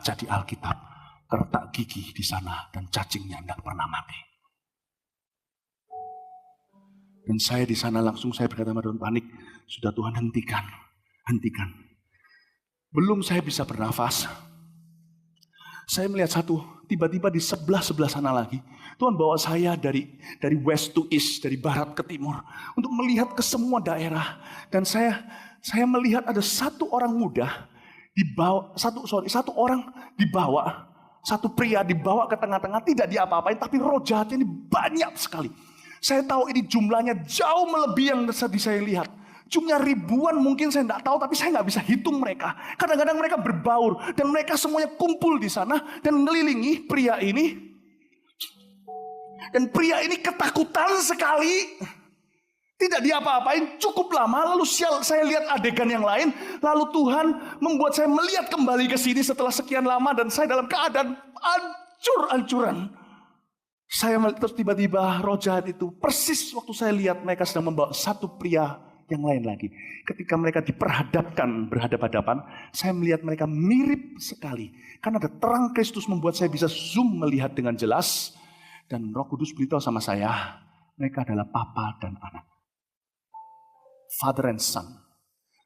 baca di Alkitab, terletak gigi di sana dan cacingnya tidak pernah mati. Dan saya di sana langsung saya berkata dalam panik, sudah Tuhan hentikan. Belum saya bisa bernafas, saya melihat tiba-tiba di sebelah sana lagi, Tuhan bawa saya dari west to east, dari barat ke timur, untuk melihat ke semua daerah. Dan saya melihat ada satu orang muda dibawa, satu pria dibawa ke tengah-tengah, tidak diapa-apain, tapi roh jahatnya ini banyak sekali. Saya tahu ini jumlahnya jauh melebihi yang tadi saya lihat. Jumlah ribuan mungkin saya tidak tahu, tapi saya nggak bisa hitung mereka. Kadang-kadang mereka berbaur dan mereka semuanya kumpul di sana dan mengelilingi pria ini. Dan pria ini ketakutan sekali. Tidak diapa-apain cukup lama, lalu saya lihat adegan yang lain. Lalu Tuhan membuat saya melihat kembali ke sini setelah sekian lama dan saya dalam keadaan hancur-hancuran. Saya terus tiba-tiba roh jahat itu persis waktu saya lihat mereka sedang membawa satu pria yang lain lagi. Ketika mereka berhadapan-hadapan, saya melihat mereka mirip sekali. Karena ada terang Kristus membuat saya bisa zoom melihat dengan jelas. Dan Roh Kudus beritahu sama saya, mereka adalah papa dan anak. Father and son.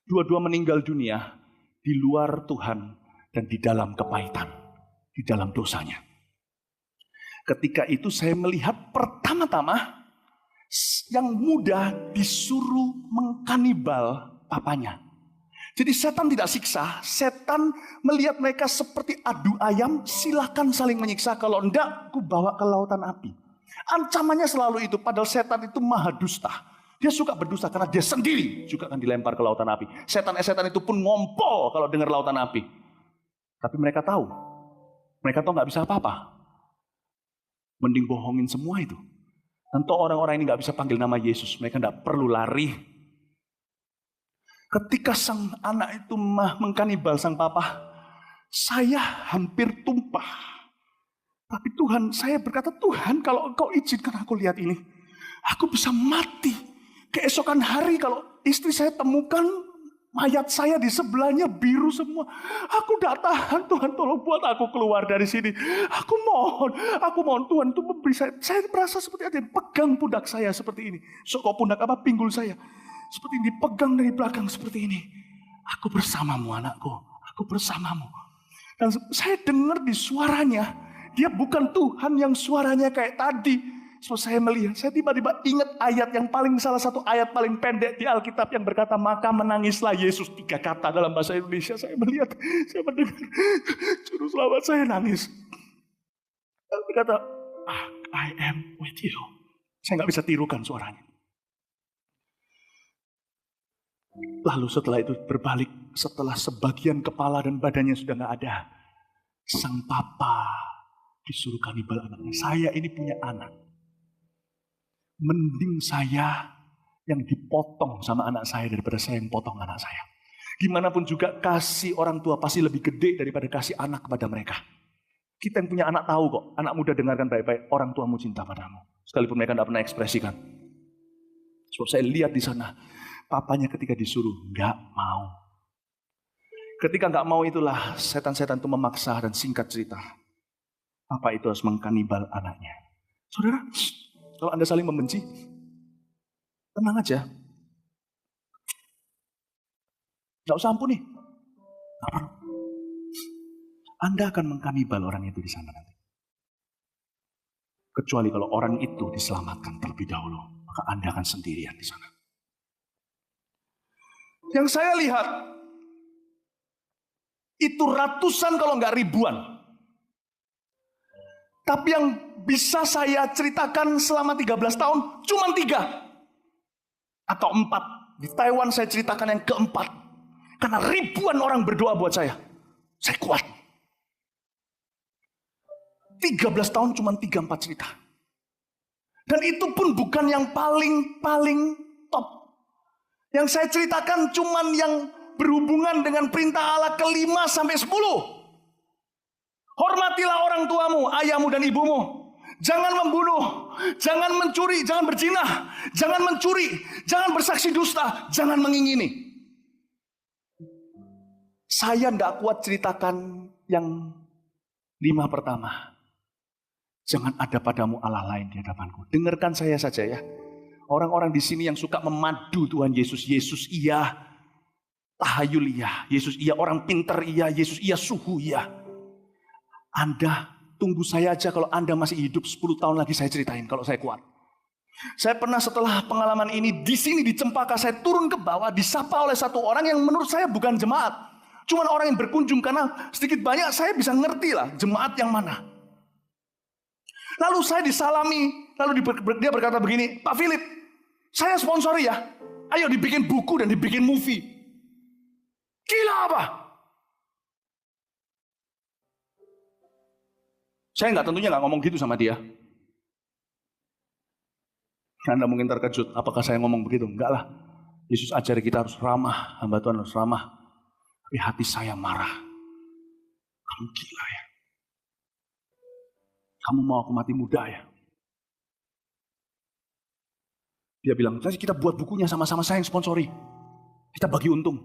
Dua-dua meninggal dunia di luar Tuhan dan di dalam kepahitan, di dalam dosanya. Ketika itu saya melihat pertama-tama yang muda disuruh mengkanibal papanya. Jadi setan tidak siksa, setan melihat mereka seperti adu ayam, silakan saling menyiksa, kalau enggak aku bawa ke lautan api. Ancamannya selalu itu, padahal setan itu maha dusta. Dia suka berdusta karena dia sendiri juga akan dilempar ke lautan api. Setan itu pun ngompol kalau dengar lautan api. Tapi mereka tahu nggak bisa apa-apa. Mending bohongin semua itu. Tentu orang-orang ini nggak bisa panggil nama Yesus, mereka nggak perlu lari. Ketika sang anak itu mengkanibal sang papa, saya hampir tumpah. Tapi Tuhan, saya berkata, Tuhan kalau Engkau izinkan aku lihat ini, aku bisa mati. Keesokan hari kalau istri saya temukan mayat saya di sebelahnya biru semua. Aku tidak tahan, Tuhan tolong buat aku keluar dari sini. Aku mohon Tuhan untuk memberi saya. Saya merasa seperti ada yang pegang pundak saya seperti ini. Pundak pinggul saya. Seperti ini, dipegang dari belakang seperti ini. Aku bersamamu anakku, aku bersamamu. Dan saya dengar di suaranya, dia bukan Tuhan yang suaranya kayak tadi. So, saya melihat, saya tiba-tiba ingat ayat yang salah satu ayat paling pendek di Alkitab yang berkata, maka menangislah Yesus. 3 kata dalam bahasa Indonesia. Saya melihat, saya mendengar, juru selamat saya nangis. Dia berkata, I am with you. Saya nggak bisa tirukan suaranya. Lalu setelah itu berbalik, setelah sebagian kepala dan badannya sudah nggak ada, sang papa disuruh kanibal anaknya. Saya ini punya anak. Mending saya yang dipotong sama anak saya daripada saya yang potong anak saya. Gimana pun juga kasih orang tua pasti lebih gede daripada kasih anak kepada mereka. Kita yang punya anak tahu kok, anak muda dengarkan baik-baik, orang tuamu cinta padamu. Sekalipun mereka tidak pernah ekspresikan. Sebab saya lihat di sana, papanya ketika disuruh, nggak mau. Ketika nggak mau itulah setan-setan itu memaksa dan singkat cerita. Papa itu harus mengkanibal anaknya. Saudara, kalau Anda saling membenci, tenang aja. Nggak usah ampuni. Nggak perlu. Anda akan mengkanibal orang itu di sana nanti. Kecuali kalau orang itu diselamatkan terlebih dahulu, maka Anda akan sendirian di sana. Yang saya lihat, itu ratusan kalau nggak ribuan. Tapi yang bisa saya ceritakan selama 13 tahun, cuma 3 atau 4. Di Taiwan saya ceritakan yang keempat. Karena ribuan orang berdoa buat saya. Saya kuat. 13 tahun cuma 3-4 cerita. Dan itu pun bukan yang paling top. Yang saya ceritakan cuma yang berhubungan dengan perintah Allah ke-5 sampai 10. Hormatilah orang tuamu, ayahmu dan ibumu. Jangan membunuh, jangan mencuri, jangan berzina, jangan mencuri, jangan bersaksi dusta, jangan mengingini. Saya tidak kuat ceritakan yang 5 pertama, jangan ada padamu Allah lain di hadapanku. Dengarkan saya saja ya. Orang-orang di sini yang suka memadu Tuhan Yesus. Yesus iya, tahayul iya. Yesus iya, orang pintar iya. Yesus iya, suhu iya. Anda tunggu saya aja kalau Anda masih hidup 10 tahun lagi saya ceritain kalau saya kuat. Saya pernah setelah pengalaman ini di sini di Cempaka, saya turun ke bawah disapa oleh satu orang yang menurut saya bukan jemaat. Cuman orang yang berkunjung, karena sedikit banyak saya bisa ngerti lah jemaat yang mana. Lalu saya disalami, lalu dia berkata begini, Pak Philip, saya sponsori ya, ayo dibikin buku dan dibikin movie. Gila apa? Saya tentunya nggak ngomong gitu sama dia. Anda mungkin terkejut, apakah saya ngomong begitu? Enggak lah. Yesus ajari kita harus ramah, hamba Tuhan harus ramah. Tapi hati saya marah. Kamu gila ya? Kamu mau aku mati muda ya? Dia bilang, kita buat bukunya sama-sama, saya yang sponsori. Kita bagi untung.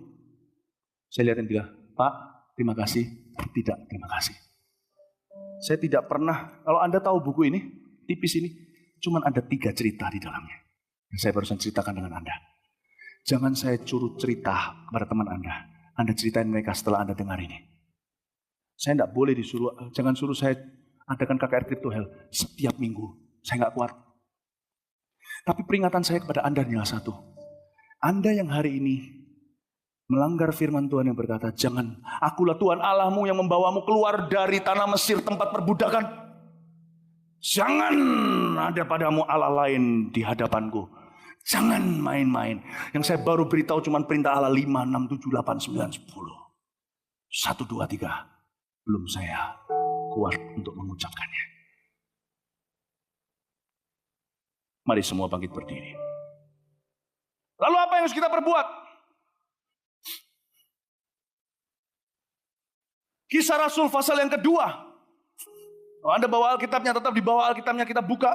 Saya lihatin dia, Pak, terima kasih. Tidak, terima kasih. Saya tidak pernah, kalau Anda tahu buku ini, tipis ini, cuman ada 3 cerita di dalamnya. Yang saya barusan ceritakan dengan Anda. Jangan saya suruh cerita kepada teman Anda. Anda ceritain mereka setelah Anda dengar ini. Saya tidak boleh disuruh, jangan suruh saya adakan KKR Crypto Hell setiap minggu. Saya nggak kuat. Tapi peringatan saya kepada Anda adalah satu. Anda yang hari ini melanggar firman Tuhan yang berkata, jangan, akulah Tuhan Allahmu yang membawamu keluar dari tanah Mesir tempat perbudakan. Jangan ada padamu Allah lain di hadapanku. Jangan main-main. Yang saya baru beritahu cuma perintah Allah 5, 6, 7, 8, 9, 10. 1, 2, 3. Belum saya kuat untuk mengucapkannya. Mari semua bangkit berdiri. Lalu apa yang harus kita perbuat? Kisah Rasul pasal yang kedua. Kalau Anda bawa Alkitabnya, tetap di bawah Alkitabnya kita buka.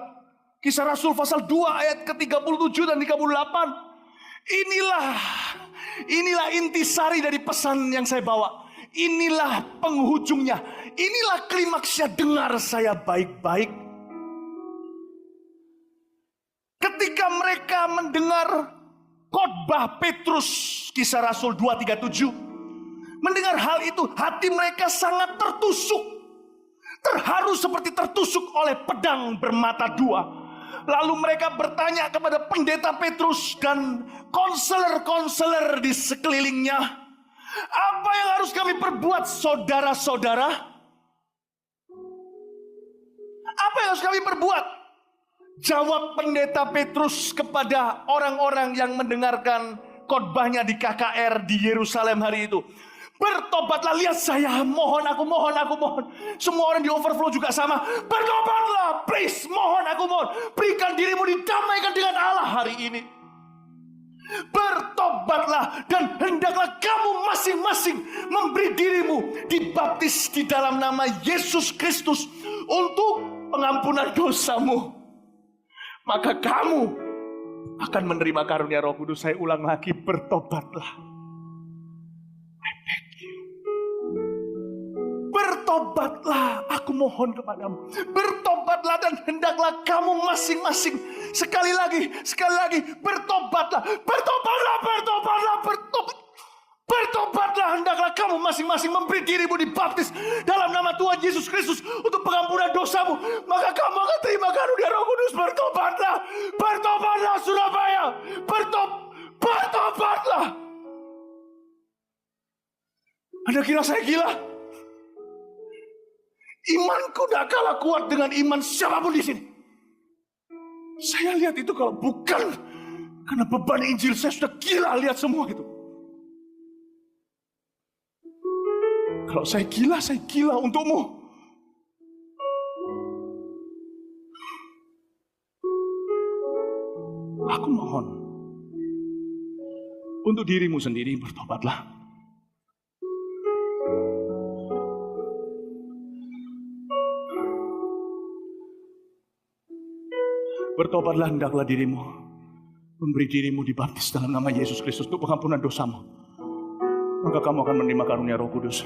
Kisah Rasul pasal 2 ayat ke-37 dan 38. Inilah intisari dari pesan yang saya bawa. Inilah penghujungnya. Inilah klimaksnya, dengar saya baik-baik. Ketika mereka mendengar khotbah Petrus, Kisah Rasul 2:37. Mendengar hal itu, hati mereka sangat tertusuk. Terharu seperti tertusuk oleh pedang bermata 2. Lalu mereka bertanya kepada pendeta Petrus dan konselor-konselor di sekelilingnya, apa yang harus kami perbuat saudara-saudara? Apa yang harus kami perbuat? Jawab pendeta Petrus kepada orang-orang yang mendengarkan khotbahnya di KKR di Yerusalem hari itu. Bertobatlah, lihat saya, mohon. Semua orang di overflow juga sama. Bertobatlah, please, mohon. Berikan dirimu didamaikan dengan Allah hari ini. Bertobatlah dan hendaklah kamu masing-masing memberi dirimu dibaptis di dalam nama Yesus Kristus untuk pengampunan dosamu. Maka kamu akan menerima karunia Roh Kudus. Saya ulang lagi, bertobatlah. Bertobatlah, aku mohon kepadamu. Bertobatlah dan hendaklah kamu masing-masing. Sekali lagi, bertobatlah. Bertobatlah, hendaklah kamu masing-masing memberi dirimu dibaptis dalam nama Tuhan Yesus Kristus untuk pengampunan dosamu. Maka kamu akan terima karunia Roh Kudus. Bertobatlah Surabaya. Bertobatlah. Anda kira saya gila? Imanku tidak kalah kuat dengan iman siapapun di sini. Saya lihat itu kalau bukan karena beban Injil, saya sudah gila lihat semua itu. Kalau saya gila untukmu. Aku mohon untuk dirimu sendiri, bertobatlah. Bertobatlah, hendaklah dirimu memberi dirimu dibaptis dalam nama Yesus Kristus untuk pengampunan dosamu. Maka kamu akan menerima karunia Roh Kudus.